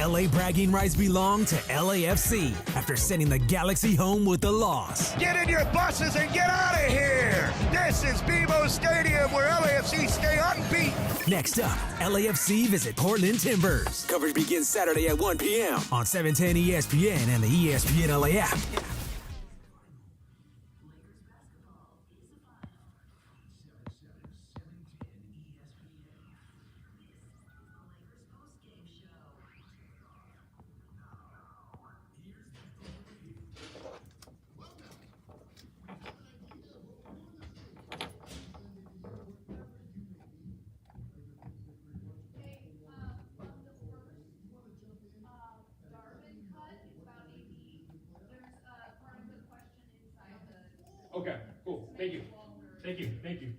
LA bragging rights belong to LAFC after sending the Galaxy home with a loss. Get in your buses and get out of here! This is BMO Stadium where LAFC stay unbeaten. Next up, LAFC visit Portland Timbers. Coverage begins Saturday at 1 p.m. on 710 ESPN and the ESPN LA app. Okay, cool. Thank you. Thank you. Thank you.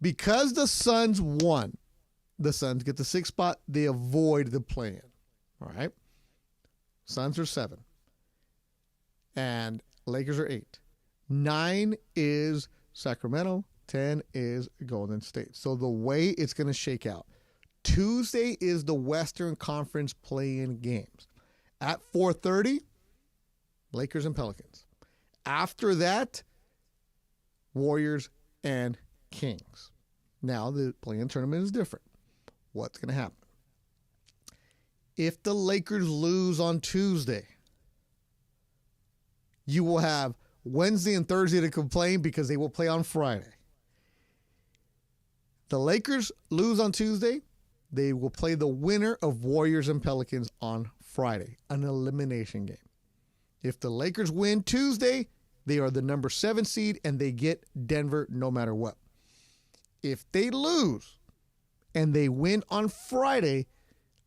Because the Suns won, the Suns get the 6th spot. They avoid the play-in. All right? Suns are 7. And Lakers are 8. 9 is Sacramento. 10 is Golden State. So the way it's going to shake out, Tuesday is the Western Conference play-in games. At 4:30, Lakers and Pelicans. After that, Warriors and Kings. Now the play-in tournament is different. What's going to happen? If the Lakers lose on Tuesday, you will have Wednesday and Thursday to complain because they will play on Friday. The Lakers lose on Tuesday, they will play the winner of Warriors and Pelicans on Friday, an elimination game. If the Lakers win Tuesday, they are the number 7 seed and they get Denver no matter what. If they lose and they win on Friday,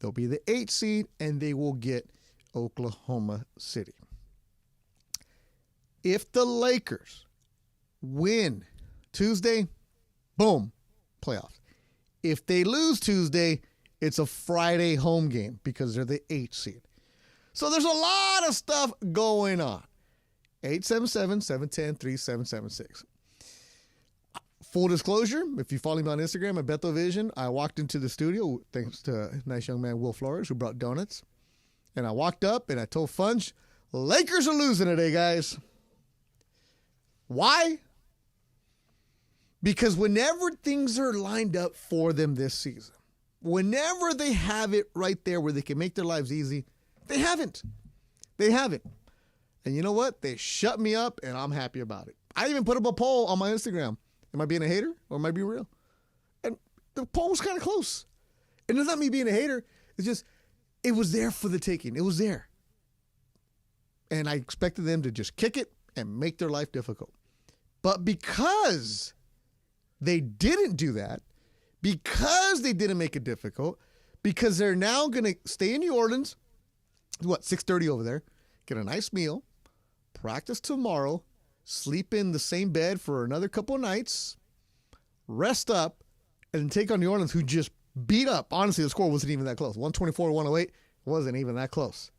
they'll be the 8th seed and they will get Oklahoma City. If the Lakers win Tuesday, boom, playoffs. If they lose Tuesday, it's a Friday home game because they're the 8th seed. So there's a lot of stuff going on. 877-710-3776. Full disclosure, if you follow me on Instagram at Beto Vision, I walked into the studio thanks to a nice young man, Will Flores, who brought donuts. And I walked up and I told Funch, Lakers are losing today, guys. Why? Because whenever things are lined up for them this season, whenever they have it right there where they can make their lives easy, they haven't. They haven't. And you know what? They shut me up, and I'm happy about it. I even put up a poll on my Instagram. Am I being a hater or am I being real? And the poll was kind of close. And it's not me being a hater. It's just, it was there for the taking. It was there. And I expected them to just kick it and make their life difficult. But because they didn't do that, because they didn't make it difficult, because they're now going to stay in New Orleans, 6:30 over there, get a nice meal, practice tomorrow, sleep in the same bed for another couple of nights, rest up, and take on New Orleans, who just beat up. Honestly, the score wasn't even that close. 124-108 wasn't even that close.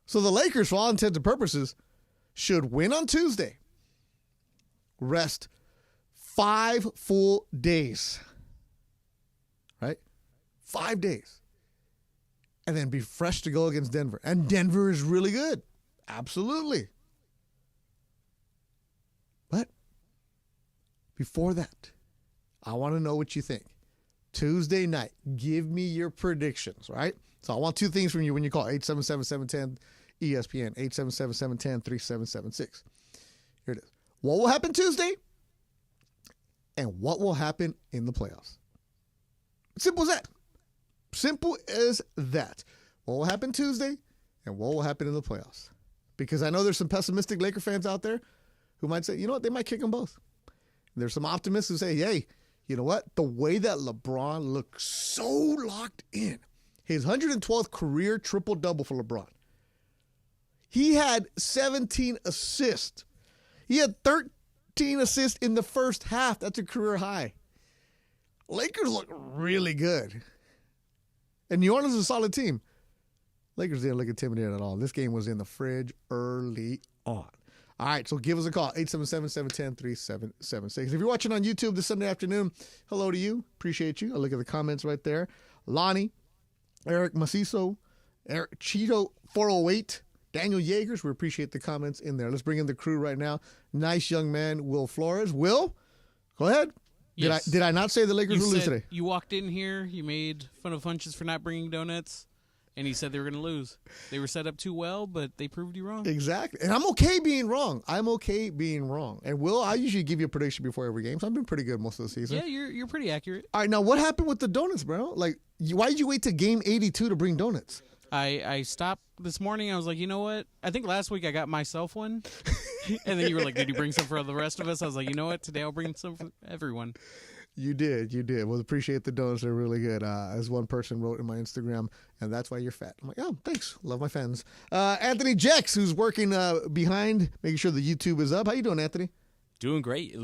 So the Lakers, for all intents and purposes, should win on Tuesday, rest 5 full days, right? 5 days. and then be fresh to go against Denver. And Denver is really good. Absolutely. But before that, I want to know what you think. Tuesday night, give me your predictions, right? So I want two things from you when you call 877-710-ESPN, 877-710-3776. Here it is. What will happen Tuesday? And what will happen in the playoffs? Simple as that. Simple as that. What will happen Tuesday and what will happen in the playoffs? Because I know there's some pessimistic Laker fans out there who might say, you know what, they might kick them both. There's some optimists who say, hey, you know what? The way that LeBron looks so locked in. His 112th career triple-double for LeBron. He had 17 assists. He had 13 assists in the first half. That's a career high. Lakers look really good. And New Orleans is a solid team. Lakers didn't look intimidated at all. This game was in the fridge early on. All right, so give us a call, 877-710-3776. If you're watching on YouTube this Sunday afternoon, hello to you. Appreciate you. I look at the comments right there. Lonnie, Eric Maciso, Eric Cheeto 408, Daniel Yeagers. We appreciate the comments in there. Let's bring in the crew right now. Nice young man, Will Flores. Will, go ahead. Yes. Did I not say the Lakers will lose today? You walked in here, you made fun of Funches for not bringing donuts, and he said they were going to lose. They were set up too well, but they proved you wrong. Exactly. And I'm okay being wrong. I'm okay being wrong. And Will, I usually give you a prediction before every game, so I've been pretty good most of the season. Yeah, you're pretty accurate. All right, now what happened with the donuts, bro? Like, why did you wait to game 82 to bring donuts? I stopped this morning. I was like, you know what? I think last week I got myself one. And then you were like, did you bring some for the rest of us? I was like, you know what? Today I'll bring some for everyone. You did. Well, appreciate the donuts. They're really good. As one person wrote in my Instagram, and that's why you're fat. I'm like, oh, thanks. Love my fans. Anthony Jex, who's working behind, making sure the YouTube is up. How you doing, Anthony? Doing great.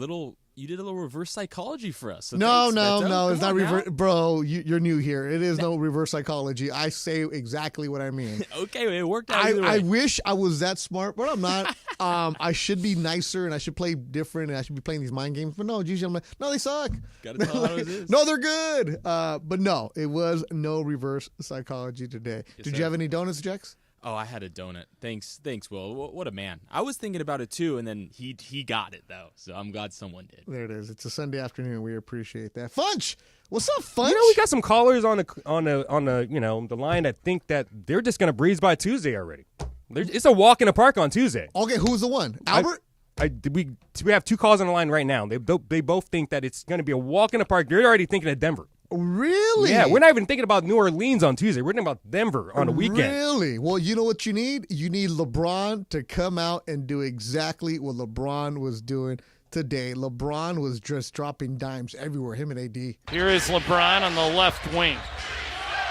You did a little reverse psychology for us. So No, thanks, no, Beto. no. It's Come not on reverse. now. Bro, you're new here. It is no reverse psychology. I say exactly what I mean. Okay, it worked out either I way. wish I was that smart, but I'm not. I should be nicer, and I should play different, and I should be playing these mind games. But no, usually I'm like, no, they suck. Gotta tell how it is. No, they're good. But no, it was no reverse psychology today. Did sir. you have any donuts, Jex? Oh, I had a donut. Thanks, Will. What a man. I was thinking about it too, and then he got it though. So I'm glad someone did. There it is. It's a Sunday afternoon. We appreciate that. Funch, what's up, Funch? You know, we got some callers on the line that think that they're just going to breeze by Tuesday already. It's a walk in the park on Tuesday. Okay, who's the one? Albert? We have two calls on the line right now. They both think that it's going to be a walk in the park. They're already thinking of Denver. Really? Yeah, we're not even thinking about New Orleans on Tuesday. We're thinking about Denver on the weekend. Really? Well, you know what you need? You need LeBron to come out and do exactly what LeBron was doing today. LeBron was just dropping dimes everywhere, him and AD. Here is LeBron on the left wing.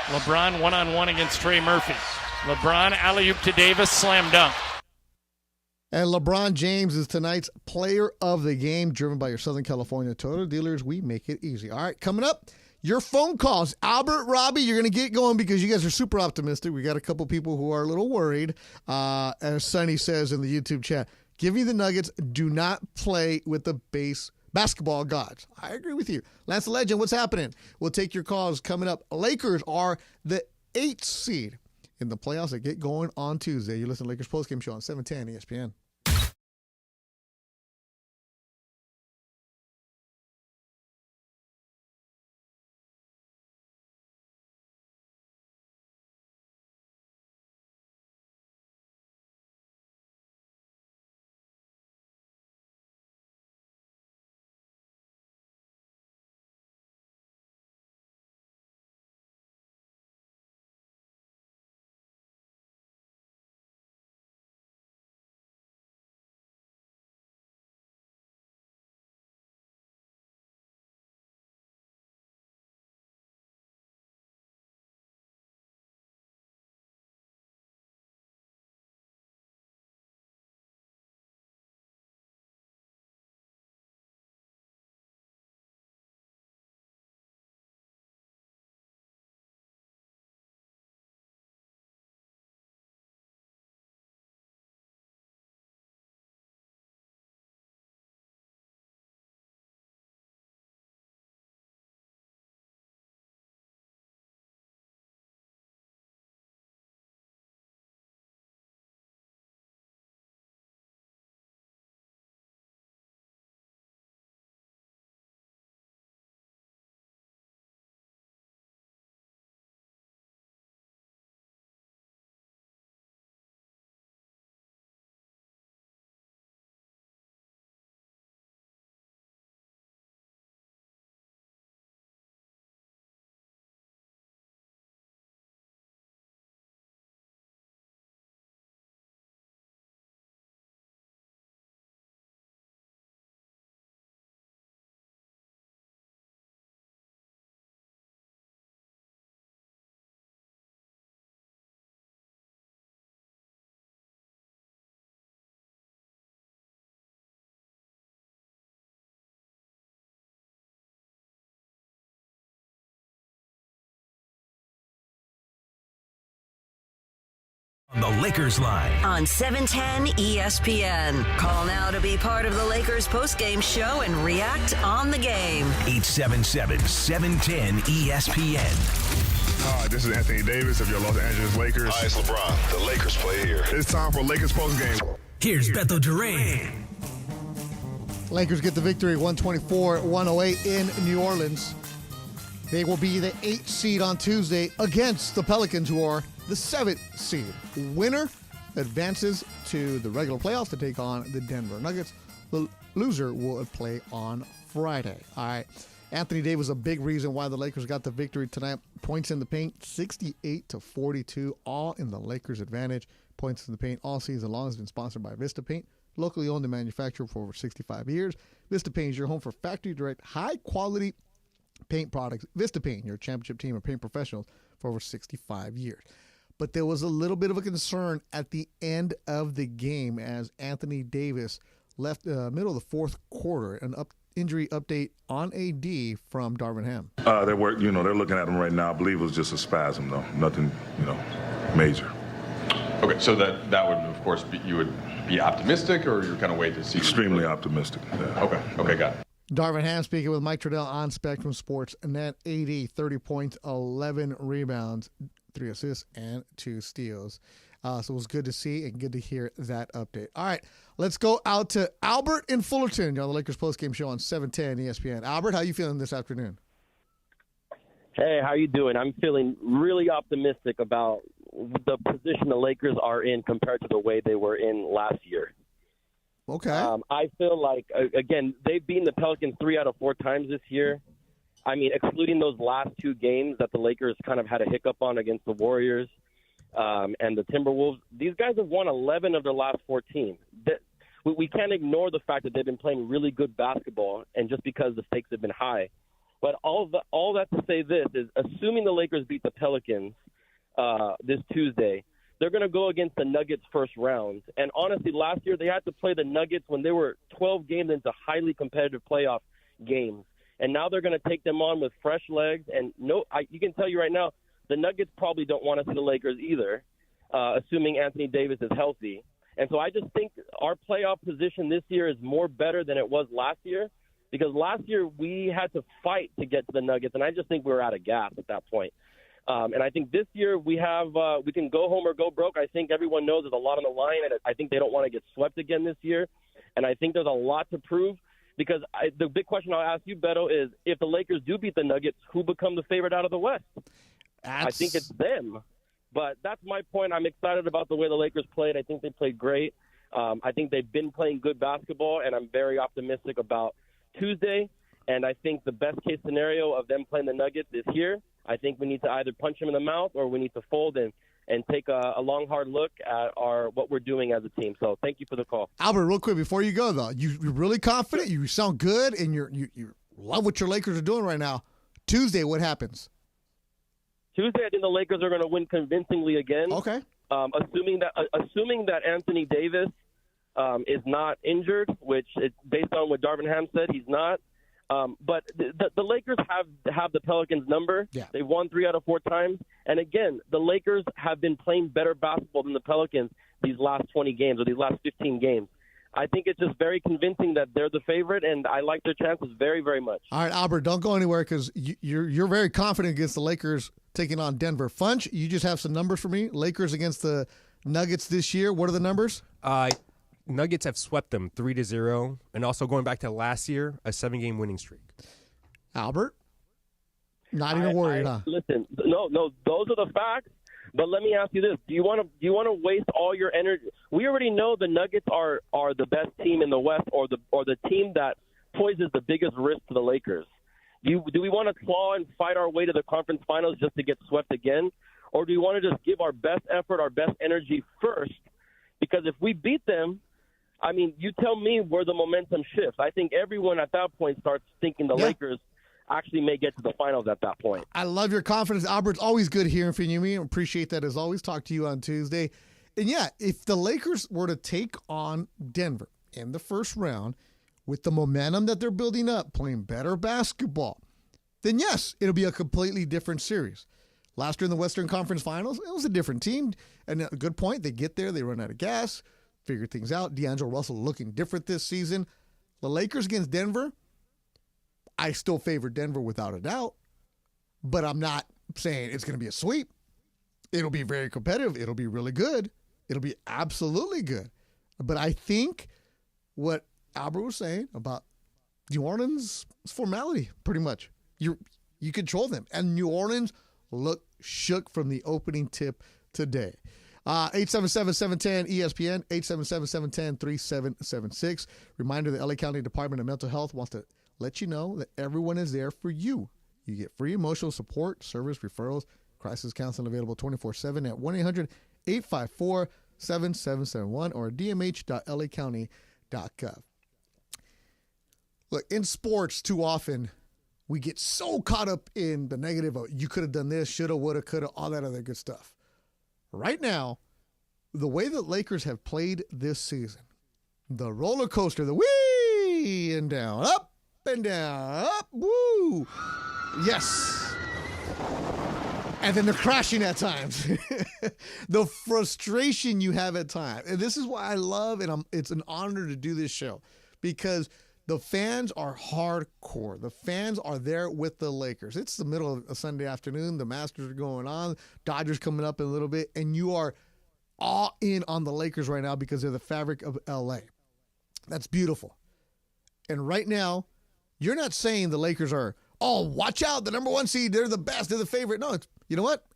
LeBron one-on-one against Trey Murphy. LeBron alley-oop to Davis, slam dunk. And LeBron James is tonight's player of the game, driven by your Southern California Toyota dealers. We make it easy. All right, coming up, your phone calls. Albert, Robbie, you're going to get going because you guys are super optimistic. We got a couple people who are a little worried. As Sonny says in the YouTube chat, give me the Nuggets. Do not play with the basketball gods. I agree with you. Lance the Legend, what's happening? We'll take your calls coming up. Lakers are the 8th seed in the playoffs that get going on Tuesday. You listen to Lakers Postgame Show on 710 ESPN. the Lakers Line on 710 ESPN. Call now to be part of the Lakers postgame show and react on the game. 877-710 ESPN. Hi, this is Anthony Davis of your Los Angeles Lakers. Hi, it's LeBron. The Lakers play here. It's time for Lakers postgame. Here's Beto Duran. Lakers get the victory 124-108 in New Orleans. They will be the 8th seed on Tuesday against the Pelicans, who are the 7th seed. Winner advances to the regular playoffs to take on the Denver Nuggets. The loser will play on Friday. All right. Anthony Davis, a big reason why the Lakers got the victory tonight. Points in the paint, 68-42, all in the Lakers' advantage. Points in the paint all season long has been sponsored by Vista Paint, locally owned and manufactured for over 65 years. Vista Paint is your home for factory-direct, high-quality paint products. Vista Paint, your championship team of paint professionals for over 65 years. But there was a little bit of a concern at the end of the game as Anthony Davis left the middle of the fourth quarter. An injury update on AD from Darvin Ham. They're looking at him right now. I believe it was just a spasm, though. Nothing, major. Okay, so that would, of course, you would be optimistic, or you're kind of waiting to see? Extremely optimistic. Yeah. Okay, got it. Darvin Ham speaking with Mike Trudell on Spectrum Sports. Net 80, 30 points, 11 rebounds, 3 assists, and 2 steals. So it was good to see and good to hear that update. All right, let's go out to Albert in Fullerton. You're on the Lakers postgame show on 710 ESPN. Albert, how you feeling this afternoon? Hey, how you doing? I'm feeling really optimistic about the position the Lakers are in compared to the way they were in last year. Okay. I feel like, again, they've beaten the Pelicans 3 out of 4 times this year. I mean, excluding those last 2 games that the Lakers kind of had a hiccup on against the Warriors and the Timberwolves, these guys have won 11 of their last 14. We can't ignore the fact that they've been playing really good basketball, and just because the stakes have been high. But all that to say this is, assuming the Lakers beat the Pelicans this Tuesday, they're going to go against the Nuggets first round. And honestly, last year they had to play the Nuggets when they were 12 games into highly competitive playoff games. And now they're going to take them on with fresh legs. And you can tell you right now, the Nuggets probably don't want to see the Lakers either, assuming Anthony Davis is healthy. And so I just think our playoff position this year is more better than it was last year, because last year we had to fight to get to the Nuggets, and I just think we were out of gas at that point. And I think this year we can go home or go broke. I think everyone knows there's a lot on the line, and I think they don't want to get swept again this year. And I think there's a lot to prove, because the big question I'll ask you, Beto, is if the Lakers do beat the Nuggets, who become the favorite out of the West? I think it's them. But that's my point. I'm excited about the way the Lakers played. I think they played great. I think they've been playing good basketball, and I'm very optimistic about Tuesday. And I think the best-case scenario of them playing the Nuggets is here. I think we need to either punch them in the mouth or we need to fold and take a long, hard look at what we're doing as a team. So thank you for the call. Albert, real quick, before you go, though, you're really confident, you sound good, and you love what your Lakers are doing right now. Tuesday, what happens? Tuesday, I think the Lakers are going to win convincingly again. Okay. Assuming that Anthony Davis is not injured, which based on what Darvin Ham said, he's not. But the Lakers have the Pelicans' number. Yeah. They've won 3 out of 4 times. And again, the Lakers have been playing better basketball than the Pelicans these last 20 games or these last 15 games. I think it's just very convincing that they're the favorite, and I like their chances very, very much. All right, Albert, don't go anywhere because you're very confident against the Lakers taking on Denver. Funch, you just have some numbers for me. Lakers against the Nuggets this year. What are the numbers? Nuggets have swept them 3-0, and also going back to last year, a 7-game winning streak. Albert, not even worried, huh? Listen, no, those are the facts. But let me ask you this: Do you want to waste all your energy? We already know the Nuggets are the best team in the West, or the team that poses the biggest risk to the Lakers. Do we want to claw and fight our way to the conference finals just to get swept again, or do we want to just give our best effort, our best energy first? Because if we beat them, I mean, you tell me where the momentum shifts. I think everyone at that point starts thinking the Lakers actually may get to the finals at that point. I love your confidence, Albert. It's always good hearing from you. Appreciate that as always. Talk to you on Tuesday. And yeah, if the Lakers were to take on Denver in the first round with the momentum that they're building up, playing better basketball, then yes, it'll be a completely different series. Last year in the Western Conference Finals, it was a different team. And a good point, they get there, they run out of gas, figure things out. D'Angelo Russell looking different this season. The Lakers against Denver, I still favor Denver without a doubt, but I'm not saying it's going to be a sweep. It'll be very competitive. It'll be really good. It'll be absolutely good. But I think what Albert was saying about New Orleans is formality, pretty much. You control them. And New Orleans looked shook from the opening tip today. 877-710-ESPN, 877-710-3776. Reminder, the LA County Department of Mental Health wants to let you know that everyone is there for you. You get free emotional support, service, referrals, crisis counseling available 24/7 at 1-800-854-7771 or dmh.lacounty.gov. Look, in sports, too often, we get so caught up in the negative of you could have done this, shoulda, woulda, coulda, all that other good stuff. Right now, the way that Lakers have played this season, the roller coaster, the wee and down, up and down, up, woo, yes. And then the crashing at times. The frustration you have at times. And this is why I love, and it's an honor to do this show, because the fans are hardcore. The fans are there with the Lakers. It's the middle of a Sunday afternoon. The Masters are going on. Dodgers coming up in a little bit. And you are all in on the Lakers right now because they're the fabric of LA. That's beautiful. And right now, you're not saying the Lakers are, oh, watch out, the number one seed, they're the best, they're the favorite. No, it's, you know what?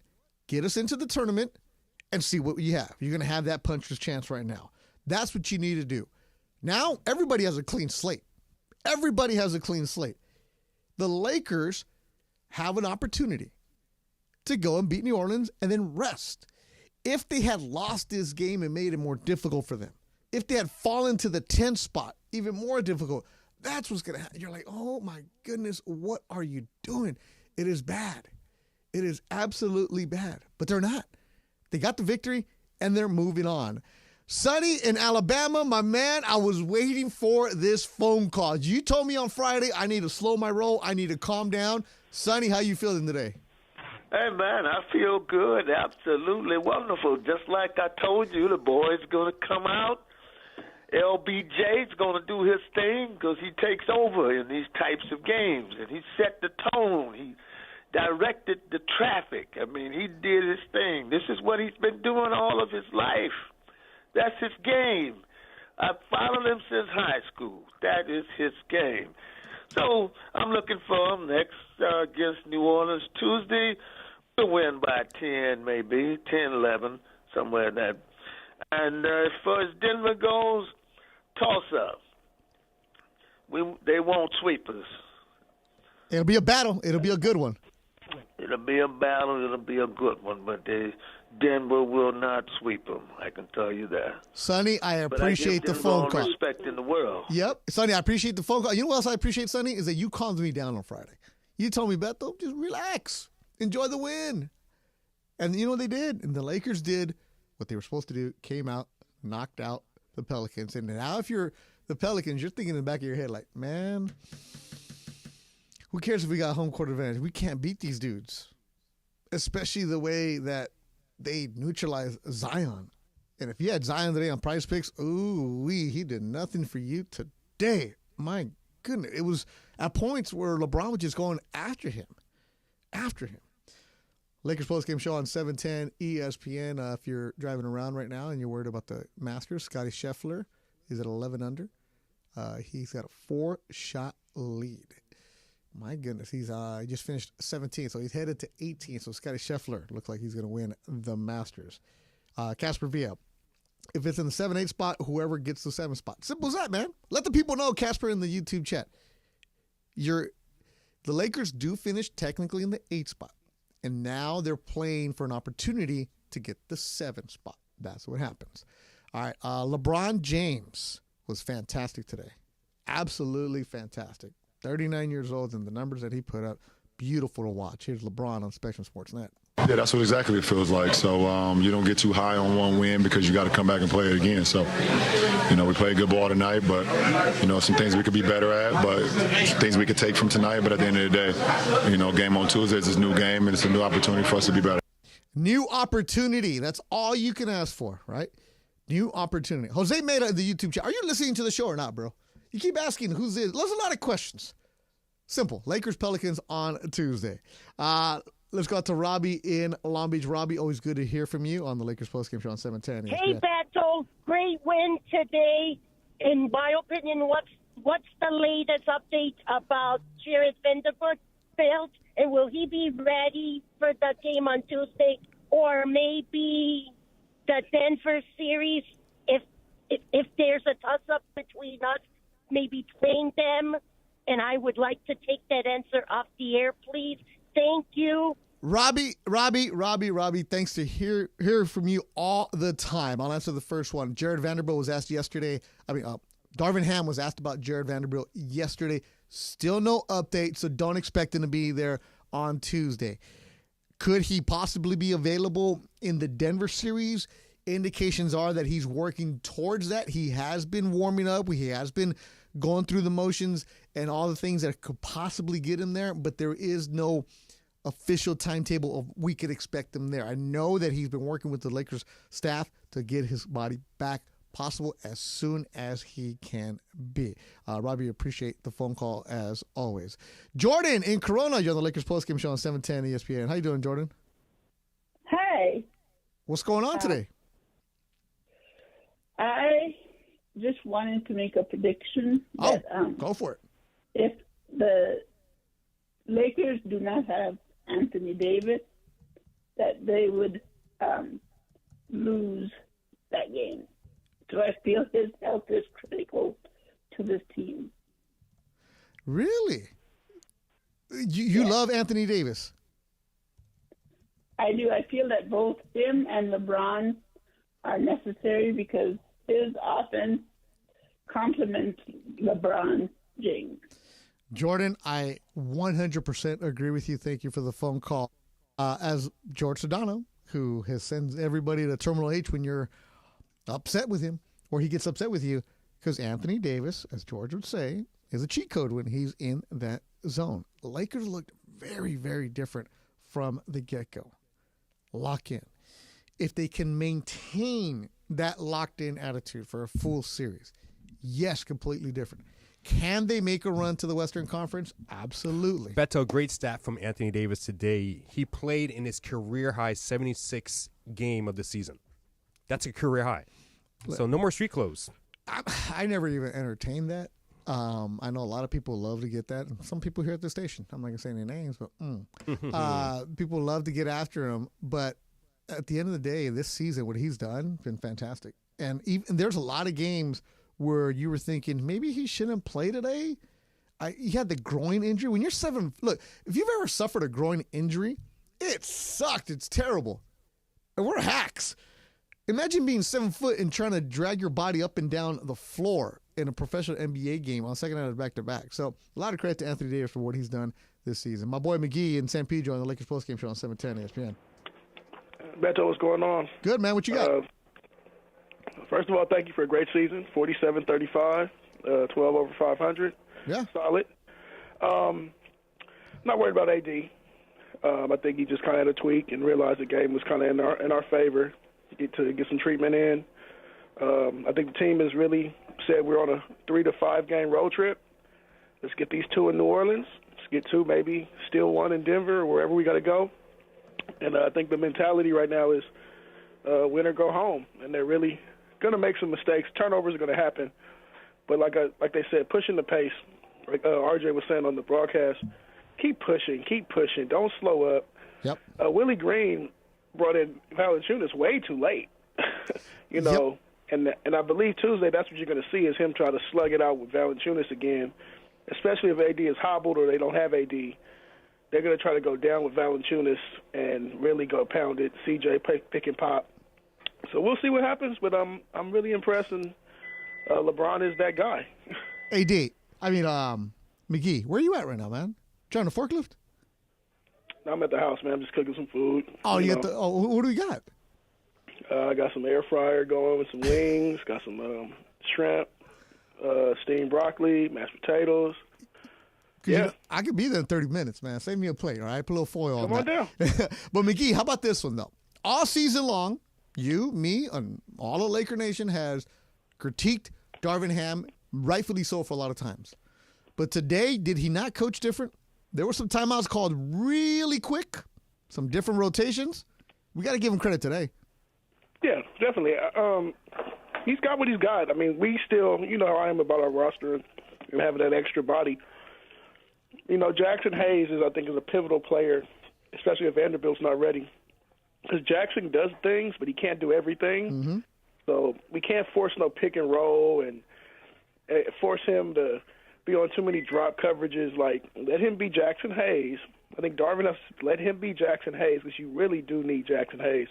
Get us into the tournament and see what you have. You're going to have that puncher's chance right now. That's what you need to do. Now, everybody has a clean slate. Everybody has a clean slate. The Lakers have an opportunity to go and beat New Orleans and then rest. If they had lost this game and made it more difficult for them, if they had fallen to the 10th spot, even more difficult, that's what's going to happen. You're like, oh my goodness, what are you doing? It is bad. It is absolutely bad. But they're not. They got the victory and they're moving on. Sonny in Alabama, my man, I was waiting for this phone call. You told me on Friday I need to slow my roll. I need to calm down. Sonny, how you feeling today? Hey, man, I feel good. Absolutely wonderful. Just like I told you, the boy's going to come out. LBJ's going to do his thing because he takes over in these types of games, and he set the tone. He directed the traffic. I mean, he did his thing. This is what he's been doing all of his life. That's his game. I've followed him since high school. That is his game. So I'm looking for him next against New Orleans Tuesday to win by 10, maybe, 10-11, somewhere in that. And as far as Denver goes, toss-up. They won't sweep us. It'll be a battle. It'll be a good one. It'll be a battle. It'll be a good one. But Denver will not sweep them. I can tell you that. Sonny, I appreciate the phone call. Respect in the world. Yep. Sonny, I appreciate the phone call. You know what else I appreciate, Sonny, is that you calmed me down on Friday. You told me, Beto, just relax. Enjoy the win. And you know what they did? And the Lakers did what they were supposed to do, came out, knocked out the Pelicans. And now if you're the Pelicans, you're thinking in the back of your head like, man, who cares if we got home court advantage? We can't beat these dudes, especially the way that they neutralized Zion. And if you had Zion today on Prize Picks, he did nothing for you today. My goodness. It was at points where LeBron was just going after him. Lakers postgame show on 710 ESPN. If you're driving around right now and you're worried about the Masters, Scotty Scheffler is at 11 under. He's got a 4-shot lead. My goodness, he just finished 17th, so he's headed to 18th. So Scotty Scheffler looks like he's going to win the Masters. Casper Villa, if it's in the 7-8 spot, whoever gets the 7 spot. Simple as that, man. Let the people know, Casper, in the YouTube chat. The Lakers do finish technically in the 8 spot, and now they're playing for an opportunity to get the 7 spot. That's what happens. All right, LeBron James was fantastic today. Absolutely fantastic. 39 years old, and the numbers that he put up, beautiful to watch. Here's LeBron on Spectrum Sportsnet. Yeah, that's what exactly it feels like. So you don't get too high on one win because you got to come back and play it again. So, we played good ball tonight, but, some things we could be better at, but things we could take from tonight. But at the end of the day, game on Tuesday is a new game, and it's a new opportunity for us to be better. New opportunity. That's all you can ask for, right? New opportunity. Jose Meda, the YouTube channel. Are you listening to the show or not, bro? You keep asking who's this. There's a lot of questions. Simple. Lakers Pelicans on Tuesday. Let's go out to Robbie in Long Beach. Robbie, always good to hear from you on the Lakers postgame show on 710. Hey, Beto, great win today. In my opinion, what's the latest update about Jared Vanderbilt, and will he be ready for the game on Tuesday, or maybe the Denver series? If there's a toss-up between us, maybe playing them, and I would like to take that answer off the air, please. Thank you. Robbie, thanks to hear from you all the time. I'll answer the first one. Jared Vanderbilt was asked yesterday. Darvin Ham was asked about Jared Vanderbilt yesterday. Still no update, so don't expect him to be there on Tuesday. Could he possibly be available in the Denver series? Indications are that he's working towards that. He has been warming up. He has been going through the motions and all the things that could possibly get him there, but there is no official timetable of we could expect him there. I know that he's been working with the Lakers staff to get his body back possible as soon as he can be. Robbie, appreciate the phone call as always. Jordan in Corona, you're on the Lakers postgame show on 710 ESPN. How you doing, Jordan? Hey. What's going on today? I just wanted to make a prediction. Go for it. If the Lakers do not have Anthony Davis, that they would lose that game. So I feel his health is critical to this team. Really? You love Anthony Davis? I do. I feel that both him and LeBron are necessary because his offense complements LeBron James. Jordan, I 100% agree with you. Thank you for the phone call. As George Sedano, who sends everybody to Terminal H when you're upset with him, or he gets upset with you, because Anthony Davis, as George would say, is a cheat code when he's in that zone. Lakers looked very, very different from the get-go. Lock in. If they can maintain that locked-in attitude for a full series, yes, completely different. Can they make a run to the Western Conference? Absolutely. Beto, great stat from Anthony Davis today. He played in his career-high 76 game of the season. That's a career high. So no more street clothes. I never even entertained that. I know a lot of people love to get that. Some people here at the station, I'm not going to say any names, but people love to get after him. But at the end of the day, this season, what he's done has been fantastic. And there's a lot of games where you were thinking maybe he shouldn't play today. He had the groin injury. When you're look, if you've ever suffered a groin injury, it sucked. It's terrible. And we're hacks. Imagine being 7 foot and trying to drag your body up and down the floor in a professional NBA game on second night of back-to-back. So a lot of credit to Anthony Davis for what he's done this season. My boy McGee in San Pedro on the Lakers postgame show on 710 ESPN. Beto, what's going on? Good, man. What you got? First of all, thank you for a great season. 47-35, 12 over 500. Yeah. Solid. Not worried about AD. I think he just kind of had a tweak and realized the game was kind of in our favor to get some treatment in. I think the team has really said we're on a 3 to 5 game road trip. Let's get these 2 in New Orleans. Let's get 2, maybe still 1 in Denver or wherever we got to go. And I think the mentality right now is win or go home. And they're really going to make some mistakes. Turnovers are going to happen. But like they said, pushing the pace. Like RJ was saying on the broadcast, keep pushing. Don't slow up. Yep. Willie Green brought in Valanciunas way too late. Yep. And I believe Tuesday that's what you're going to see is him try to slug it out with Valanciunas again, especially if AD is hobbled or they don't have AD. They're going to try to go down with Valanciunas and really go pound it. CJ pick and pop. So we'll see what happens, but I'm really impressed, and LeBron is that guy. McGee, where are you at right now, man? Trying to forklift? I'm at the house, man. I'm just cooking some food. Oh, what do we got? I got some air fryer going with some wings. Got some shrimp, steamed broccoli, mashed potatoes. Yeah. I could be there in 30 minutes, man. Save me a plate, all right? Put a little foil on Come on down. But, McGee, how about this one, though? All season long, you, me, and all of Laker Nation has critiqued Darvin Ham, rightfully so for a lot of times. But today, did he not coach different? There were some timeouts called really quick, some different rotations. We got to give him credit today. Yeah, definitely. He's got what he's got. I mean, we still, you know how I am about our roster and having that extra body. You know, Jackson Hayes I think, is a pivotal player, especially if Vanderbilt's not ready. Because Jackson does things, but he can't do everything. Mm-hmm. So we can't force no pick and roll and force him to be on too many drop coverages. Like, let him be Jackson Hayes. I think Darvin has to let him be Jackson Hayes because you really do need Jackson Hayes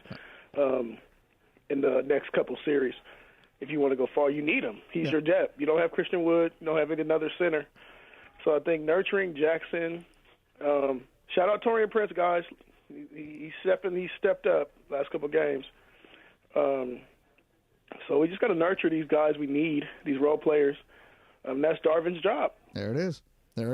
in the next couple series. If you want to go far, you need him. He's your depth. You don't have Christian Wood. You don't have any other center. So I think nurturing Jackson. Shout out Torian Prince, guys. He stepped up last couple games. So we just got to nurture these guys we need, these role players. That's Darvin's job. There it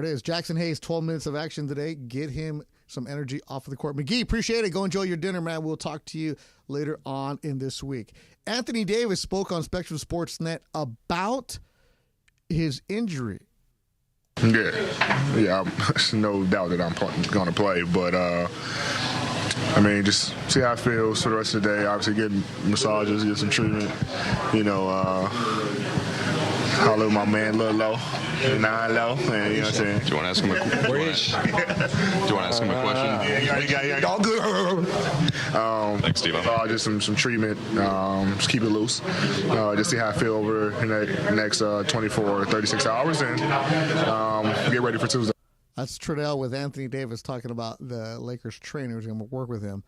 is. Jackson Hayes, 12 minutes of action today. Get him some energy off of the court. McGee, appreciate it. Go enjoy your dinner, man. We'll talk to you later on in this week. Anthony Davis spoke on Spectrum Sportsnet about his injury. Yeah, no doubt that I'm going to play, but I mean, just see how it feels for the rest of the day. Obviously, getting massages, get some treatment. You know, holler with my man Lil Low, Nine Low, and you know what I'm saying. Do you want to ask him a question? Do you want to ask him a question? Yeah. All good. Thanks, Steve. Just some treatment. Just keep it loose. Just see how I feel over the next 24, 36 hours, and get ready for Tuesday. That's Trudell with Anthony Davis talking about the Lakers trainer who's going to work with him.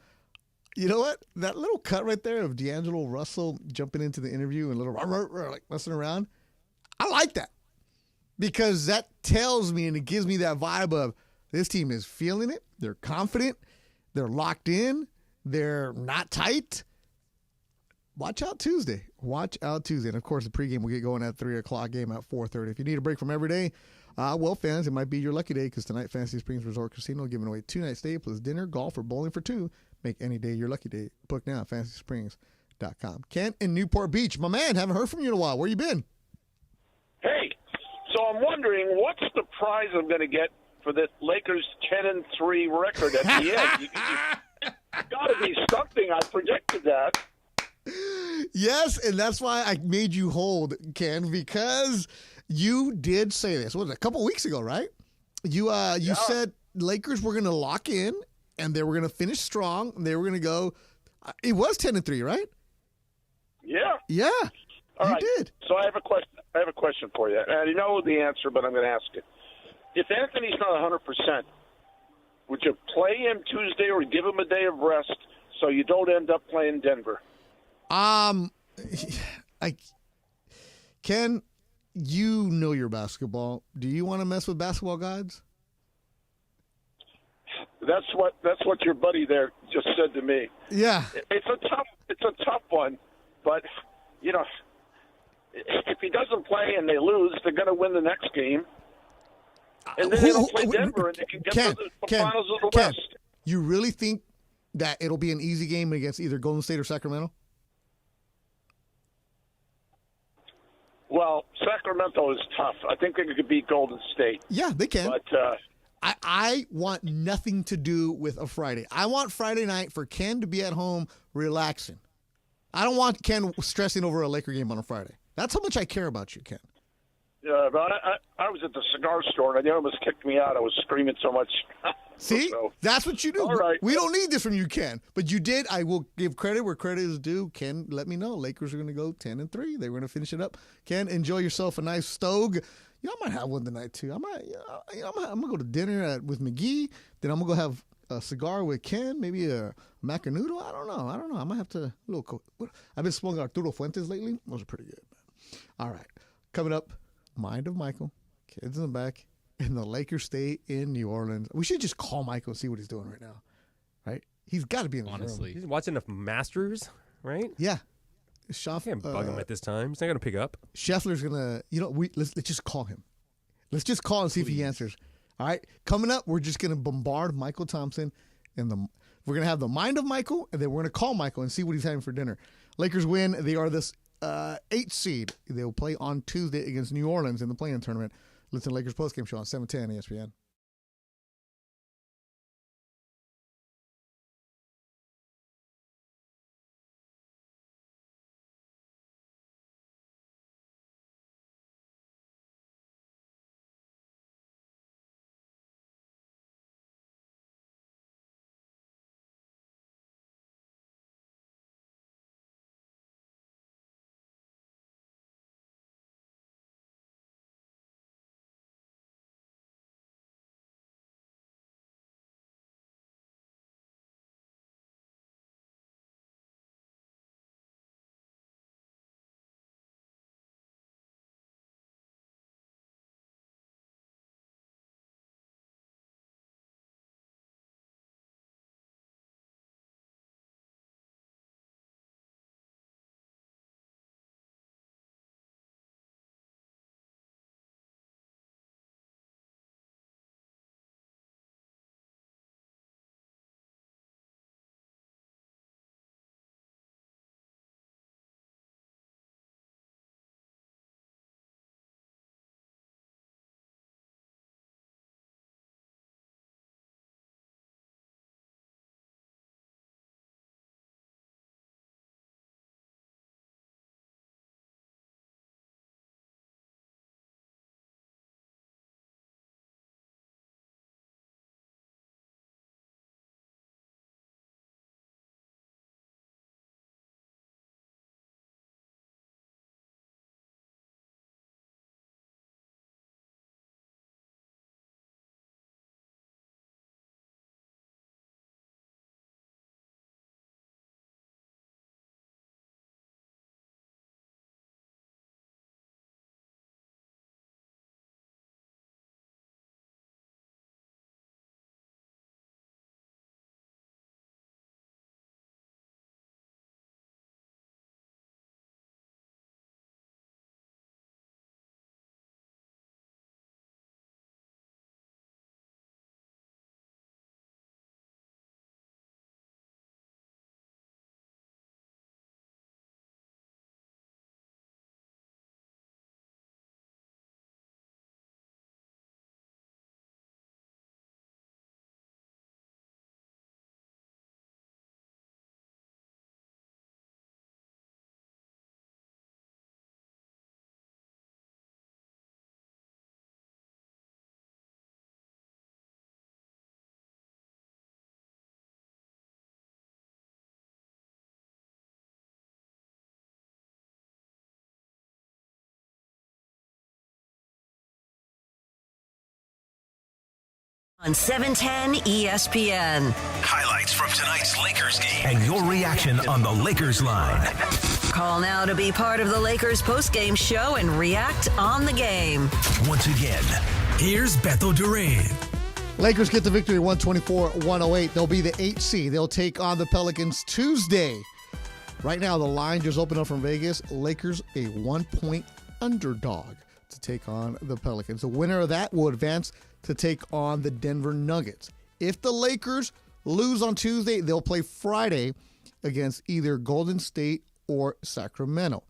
You know what? That little cut right there of D'Angelo Russell jumping into the interview and like messing around, I like that because that tells me and it gives me that vibe of this team is feeling it. They're confident. They're locked in. They're not tight. Watch out Tuesday. And, of course, the pregame will get going at 3 o'clock, game at 4:30. If you need a break from every day, well, fans, it might be your lucky day because tonight Fantasy Springs Resort Casino giving away 2-night stay plus dinner, golf, or bowling for two. Make any day your lucky day. Book now at FantasySprings.com. Kent in Newport Beach. My man, haven't heard from you in a while. Where you been? Hey, so I'm wondering what's the prize I'm going to get for this Lakers 10-3 record at the end? You got to be something. I predicted that. Yes, and that's why I made you hold, Ken, because you did say this. What was it, a couple weeks ago, right? You said Lakers were going to lock in, and they were going to finish strong. And they were going to go. It was 10-3, right? Yeah. Yeah. All you right. did. So I have a question. For you. And I know the answer, but I'm going to ask it. If Anthony's not 100%, would you play him Tuesday or give him a day of rest so you don't end up playing Denver? Ken, you know your basketball. Do you want to mess with basketball gods? That's what your buddy there just said to me. Yeah. It's a tough one, but you know, if he doesn't play and they lose, they're going to win the next game. And then they'll play Denver and they can get to the finals of the West. You really think that it'll be an easy game against either Golden State or Sacramento? Well, Sacramento is tough. I think they could beat Golden State. Yeah, they can. But I want nothing to do with a Friday. I want Friday night for Ken to be at home relaxing. I don't want Ken stressing over a Laker game on a Friday. That's how much I care about you, Ken. Yeah, but I was at the cigar store, and they almost kicked me out. I was screaming so much. See? So, that's what you do. All right. We don't need this from you, Ken. But you did. I will give credit where credit is due. Ken, let me know. Lakers are going to go 10-3. They were going to finish it up. Ken, enjoy yourself a nice Stogue. I might have one tonight, too. I'm going to go to dinner with McGee. Then I'm going to go have a cigar with Ken, maybe a macanudo. I don't know. I might have to. I've been smoking Arturo Fuentes lately. Those are pretty good, man. All right. Coming up, Mind of Michael. Kids in the back. and the Lakers stay in New Orleans. We should just call Michael and see what he's doing right now, right? He's got to be in the room. He's watching the Masters, right? Yeah. Can't bug him at this time. He's not going to pick up. Scheffler's going to, let's just call him. Let's just call and see if he answers. All right. Coming up, we're just going to bombard Michael Thompson, and we're going to have the mind of Michael, and then we're going to call Michael and see what he's having for dinner. Lakers win. They are this 8th seed. They'll play on Tuesday against New Orleans in the play-in tournament. Listen to Lakers postgame show on 710 ESPN. On 710 ESPN. Highlights from tonight's Lakers game and your reaction on the Lakers line. Call now to be part of the Lakers postgame show and react on the game. Once again, here's Beto Duran. Lakers get the victory 124-108. They'll be the 8th seed. They'll take on the Pelicans Tuesday. Right now, the line just opened up from Vegas. Lakers a 1-point underdog to take on the Pelicans. The winner of that will advance to take on the Denver Nuggets. If the Lakers lose on Tuesday, they'll play Friday against either Golden State or Sacramento.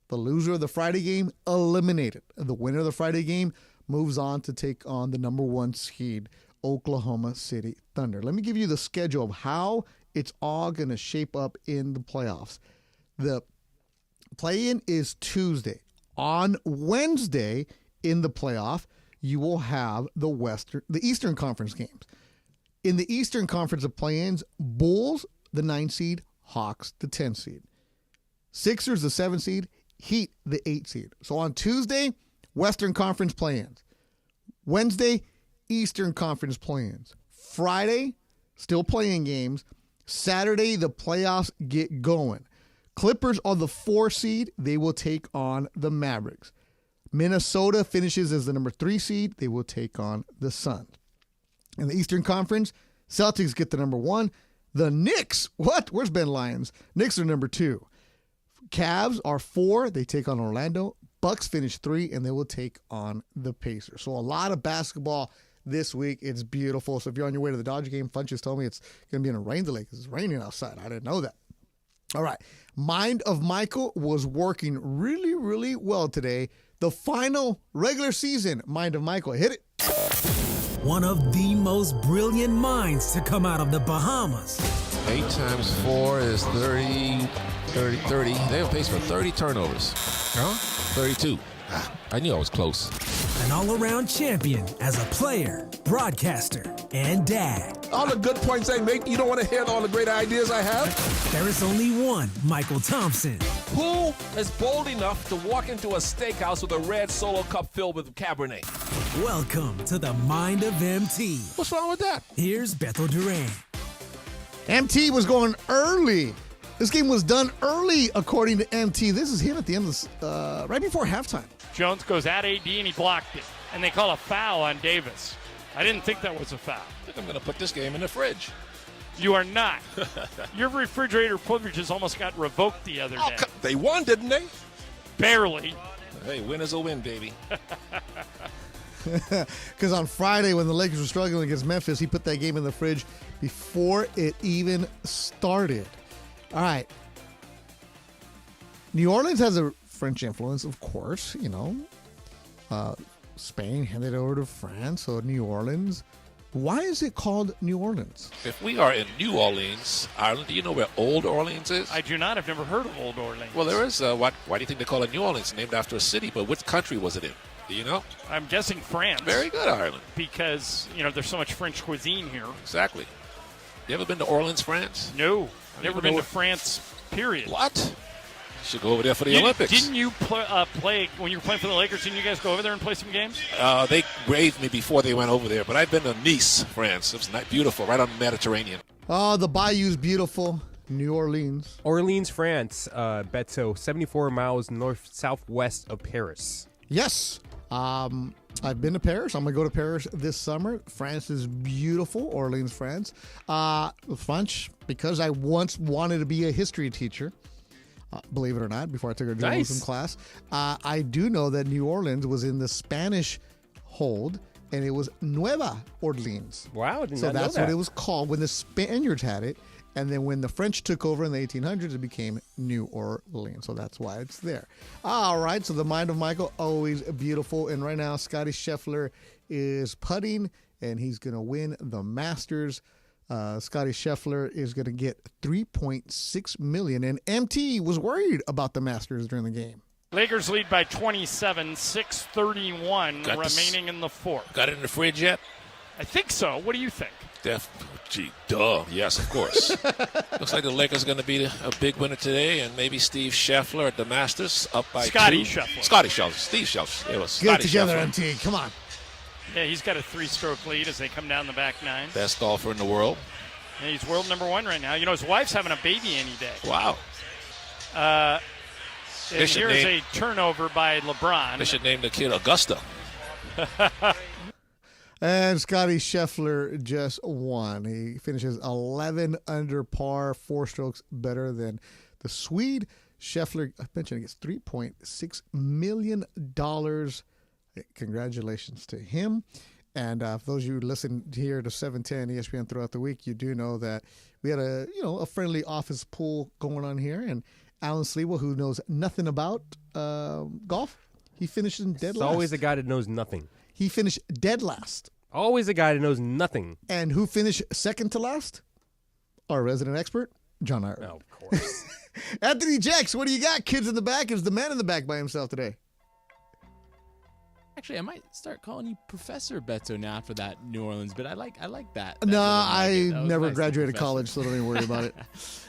The loser of the Friday game eliminated. The winner of the Friday game moves on to take on the number 1 seed, Oklahoma City Thunder. Let me give you the schedule of how it's all going to shape up in the playoffs. The play-in is Tuesday. On Wednesday in the playoff, you will have the Eastern Conference games. In the Eastern Conference of play-ins, Bulls, the 9 seed, Hawks, the 10 seed. Sixers, the 7 seed, Heat, the 8 seed. So on Tuesday, Western Conference play-ins. Wednesday, Eastern Conference play-ins. Friday, still playing games. Saturday, the playoffs get going. Clippers are the 4 seed. They will take on the Mavericks. Minnesota finishes as the number 3 seed. They will take on the Suns. In the Eastern Conference, Celtics get the number 1. The Knicks, what? Where's Ben Lyons? Knicks are number 2. Cavs are 4. They take on Orlando. Bucks finish 3, and they will take on the Pacers. So a lot of basketball this week. It's beautiful. So if you're on your way to the Dodger game, Funch just told me it's going to be in a rain delay because it's raining outside. I didn't know that. All right. Mind of Michael was working really, really well today. The final regular season Mind of Michael. Hit it. One of the most brilliant minds to come out of the Bahamas. 8 times 4 is 30. They have pace for 30 turnovers. Huh? 32. I knew I was close. An all-around champion as a player, broadcaster, and dad. All the good points I make, you don't want to hear all the great ideas I have? There is only one Michael Thompson. Who is bold enough to walk into a steakhouse with a red Solo cup filled with Cabernet? Welcome to the Mind of MT. What's wrong with that? Here's Beto Duran. MT was going early. This game was done early, according to MT. This is him at the end of right before halftime. Jones goes at AD and he blocked it. And they call a foul on Davis. I didn't think that was a foul. I think I'm going to put this game in the fridge. You are not. Your refrigerator privileges almost got revoked the other day. They won, didn't they? Barely. Hey, win is a win, baby. Because on Friday, when the Lakers were struggling against Memphis, he put that game in the fridge before it even started. All right. New Orleans has a French influence, of course, you know. Spain handed it over to France, so New Orleans. Why is it called New Orleans? If we are in New Orleans, Ireland, do you know where Old Orleans is? I do not. I've never heard of Old Orleans. Well, there is. Why do you think they call it New Orleans? Named after a city, but which country was it in? Do you know? I'm guessing France. Very good, Ireland. Because, there's so much French cuisine here. Exactly. You ever been to Orleans, France? No. Never been to France, period. What? You should go over there for the Olympics. Didn't you play, when you were playing for the Lakers, didn't you guys go over there and play some games? They braved me before they went over there, but I've been to Nice, France. It was beautiful, right on the Mediterranean. Oh, the bayou's beautiful. New Orleans. Orleans, France, Beto, 74 miles north-southwest of Paris. Yes. I've been to Paris. I'm going to go to Paris this summer. France is beautiful. Orleans, France. French, because I once wanted to be a history teacher, believe it or not, before I took a journalism class. I do know that New Orleans was in the Spanish hold, and it was Nueva Orleans. Wow, did so not know that's that. what it was called when the Spaniards had it. And then when the French took over in the 1800s, it became New Orleans. So that's why it's there. All right. So the Mind of Michael, always beautiful. And right now, Scotty Scheffler is putting, and he's going to win the Masters. Scotty Scheffler is going to get $3.6 million. And MT was worried about the Masters during the game. Lakers lead by 27, 6:31 remaining in the fourth. Got it in the fridge yet? I think so. What do you think? Yes, of course. Looks like the Lakers are going to be a big winner today, and maybe Steve Scheffler at the Masters up by Scotty 2. Scheffler. Scotty Scheffler. Steve Scheffler. It was Get Scotty it together, Scheffler. MT. Come on. Yeah, he's got a 3-stroke lead as they come down the back nine. Best golfer in the world. Yeah, he's world number 1 right now. His wife's having a baby any day. Wow. And here's a turnover by LeBron. They should name the kid Augusta. And Scotty Scheffler just won. He finishes 11 under par, 4 strokes better than the Swede. Scheffler, I mentioned, gets $3.6 million. Congratulations to him. And for those of you who listen here to 710 ESPN throughout the week, you do know that we had a friendly office pool going on here. And Alan Sleewa, who knows nothing about golf, he finished in dead last. It's always a guy that knows nothing. He finished dead last. Always a guy that knows nothing. And who finished second to last? Our resident expert, John Ireland. Oh, of course. Anthony Jacks, what do you got? Kids in the back? Is the man in the back by himself today? Actually, I might start calling you Professor Beto now after that New Orleans, but I like that. No, I never nice, graduated college, so don't even worry about it.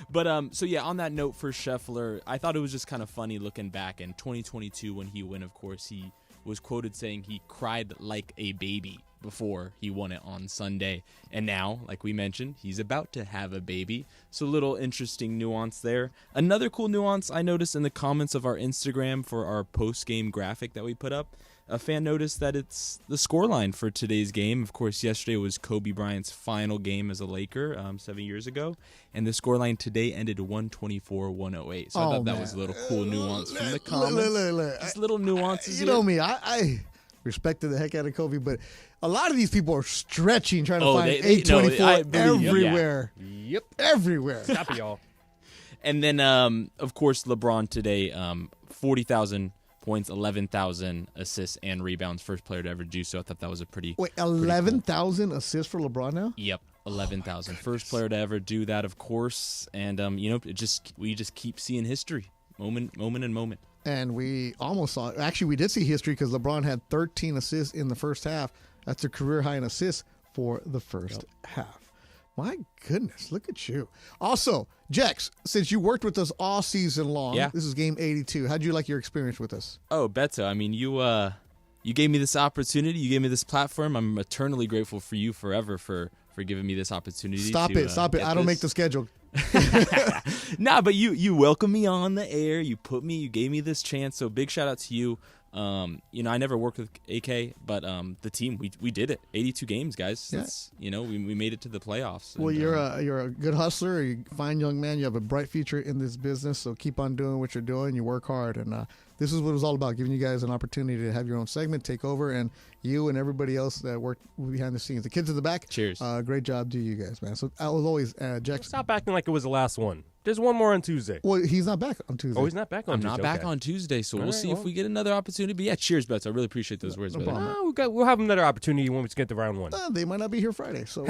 But so yeah, on that note for Scheffler, I thought it was just kind of funny looking back in 2022 when he won. Of course, he was quoted saying he cried like a baby before he won it on Sunday. And now, like we mentioned, he's about to have a baby. So a little interesting nuance there. Another cool nuance I noticed in the comments of our Instagram for our post-game graphic that we put up, a fan noticed that it's the scoreline for today's game. Of course, yesterday was Kobe Bryant's final game as a Laker 7 years ago, and the scoreline today ended 124-108. So I thought that was a little cool nuance from the comments. Just little nuances. You know me, I respected the heck out of Kobe, but a lot of these people are stretching, trying to find 824 everywhere. Yep. Everywhere. Stop y'all. And then, of course, LeBron today, 40,000 points, 11,000 assists and rebounds. First player to ever do so. I thought that was a pretty. Wait, 11,000 assists for LeBron now? Yep, 11,000. First player to ever do that, of course. And we just keep seeing history, moment and moment. And we almost saw. Actually, we did see history because LeBron had 13 assists in the first half. That's a career high in assists for the first half. My goodness, look at you. Also, Jex, since you worked with us all season long, this is game 82. How'd you like your experience with us? Oh, Beto, I mean, you gave me this opportunity. You gave me this platform. I'm eternally grateful for you forever for giving me this opportunity. Stop it. I don't make the schedule. Nah, but you welcomed me on the air. You gave me this chance. So big shout out to you. I never worked with AK, but the team, we did it. 82 games, guys. That's, we made it to the playoffs. Well, you're a good hustler. You're a fine young man. You have a bright future in this business, so keep on doing what you're doing. You work hard, and this is what it was all about, giving you guys an opportunity to have your own segment, take over, and you and everybody else that worked behind the scenes. The kids in the back, cheers. Great job to you guys, man. So I was always, Jack. Stop acting like it was the last one. There's one more on Tuesday. Well, he's not back on Tuesday. Oh, he's not back on Tuesday. I'm not back on Tuesday, so we'll see if we get another opportunity. But yeah, cheers, Beto. I really appreciate those words, no brother. We'll have another opportunity when we get to round one. They might not be here Friday, so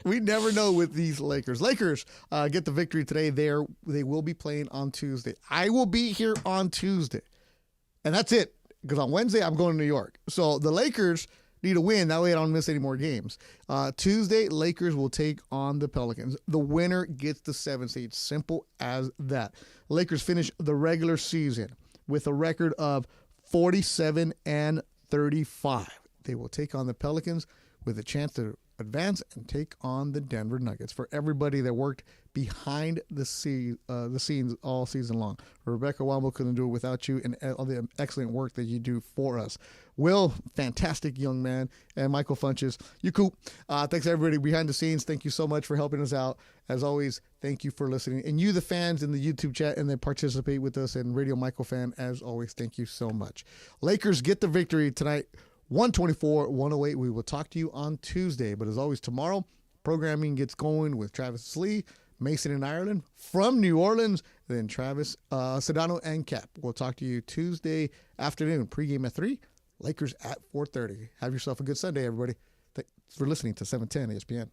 we never know with these Lakers. Lakers get the victory today. They will be playing on Tuesday. I will be here on Tuesday, and that's it. Because on Wednesday I'm going to New York. So the Lakers need a win. That way I don't miss any more games. Tuesday, Lakers will take on the Pelicans. The winner gets the 7th seed. Simple as that. Lakers finish the regular season with a record of 47-35. They will take on the Pelicans with a chance to advance and take on the Denver Nuggets. For everybody that worked behind the scenes all season long, Rebecca Wamble couldn't do it without you and all the excellent work that you do for us. Will, fantastic young man, and Michael Funches, you cool. Thanks everybody behind the scenes. Thank you so much for helping us out. As always, thank you for listening. And you, the fans in the YouTube chat and that participate with us, and Radio Michael fan, as always, thank you so much. Lakers get the victory tonight. 124-108. We will talk to you on Tuesday. But as always, tomorrow, programming gets going with Travis Lee, Mason in Ireland, from New Orleans, then Travis Sedano and Cap. We'll talk to you Tuesday afternoon. Pregame at 3, Lakers at 4:30. Have yourself a good Sunday, everybody. Thanks for listening to 710 ESPN.